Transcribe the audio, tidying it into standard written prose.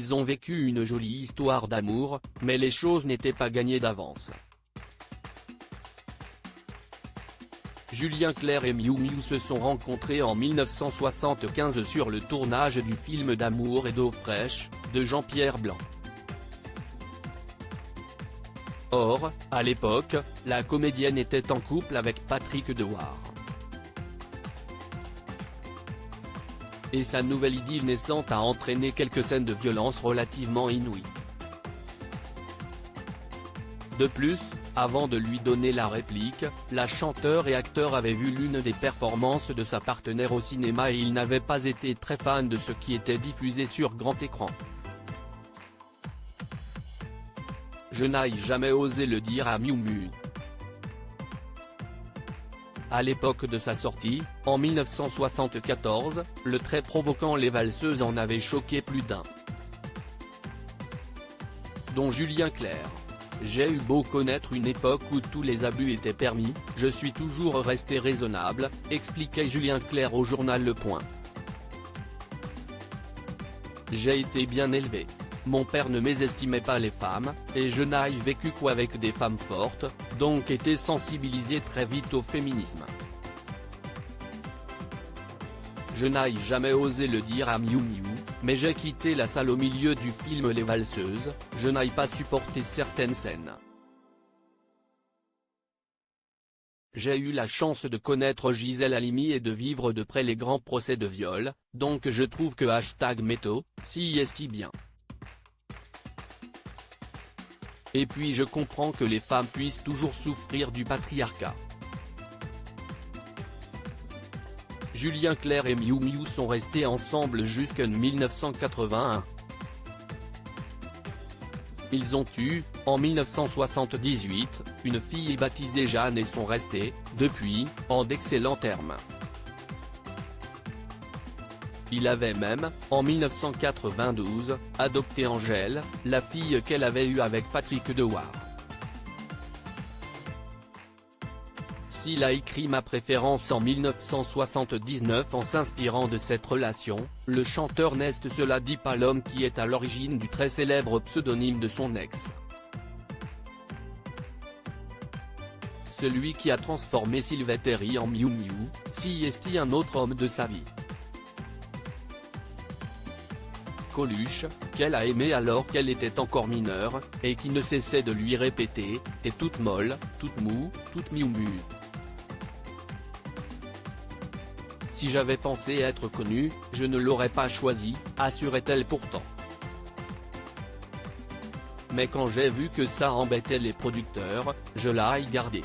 Ils ont vécu une jolie histoire d'amour, mais les choses n'étaient pas gagnées d'avance. Julien Clerc et Miou Miou se sont rencontrés en 1975 sur le tournage du film D'amour et d'eau fraîche, de Jean-Pierre Blanc. Or, à l'époque, la comédienne était en couple avec Patrick Dewar. Et sa nouvelle idylle naissante a entraîné quelques scènes de violence relativement inouïes. De plus, avant de lui donner la réplique, la chanteuse et acteur avait vu l'une des performances de sa partenaire au cinéma et il n'avait pas été très fan de ce qui était diffusé sur grand écran. Je n'ai jamais osé le dire à Miou Miou. À l'époque de sa sortie, en 1974, le très provoquant Les Valseuses en avait choqué plus d'un. Dont Julien Clerc. J'ai eu beau connaître une époque où tous les abus étaient permis, je suis toujours resté raisonnable, expliquait Julien Clerc au journal Le Point. J'ai été bien élevé. Mon père ne mésestimait pas les femmes, et je n'ai vécu qu'avec des femmes fortes, donc été sensibilisé très vite au féminisme. Je n'ai jamais osé le dire à Miou Miou, mais j'ai quitté la salle au milieu du film Les Valseuses, je n'ai pas supporté certaines scènes. J'ai eu la chance de connaître Gisèle Halimi et de vivre de près les grands procès de viol, donc je trouve que #métaux, si est bien. Et puis je comprends que les femmes puissent toujours souffrir du patriarcat. Julien Clerc et Miou Miou sont restés ensemble jusqu'en 1981. Ils ont eu, en 1978, une fille baptisée Jeanne et sont restés, depuis, en d'excellents termes. Il avait même, en 1992, adopté Angèle, la fille qu'elle avait eue avec Patrick Dewar. S'il a écrit Ma préférence en 1979 en s'inspirant de cette relation, le chanteur n'est cela dit pas l'homme qui est à l'origine du très célèbre pseudonyme de son ex. Celui qui a transformé Sylvette Terry en Miou Miou, si est un autre homme de sa vie. Coluche, qu'elle a aimé alors qu'elle était encore mineure, et qui ne cessait de lui répéter « T'es toute molle, toute mou, toute Miou Miou ». Si j'avais pensé être connue, je ne l'aurais pas choisi, assurait-elle pourtant. Mais quand j'ai vu que ça embêtait les producteurs, je l'ai gardée.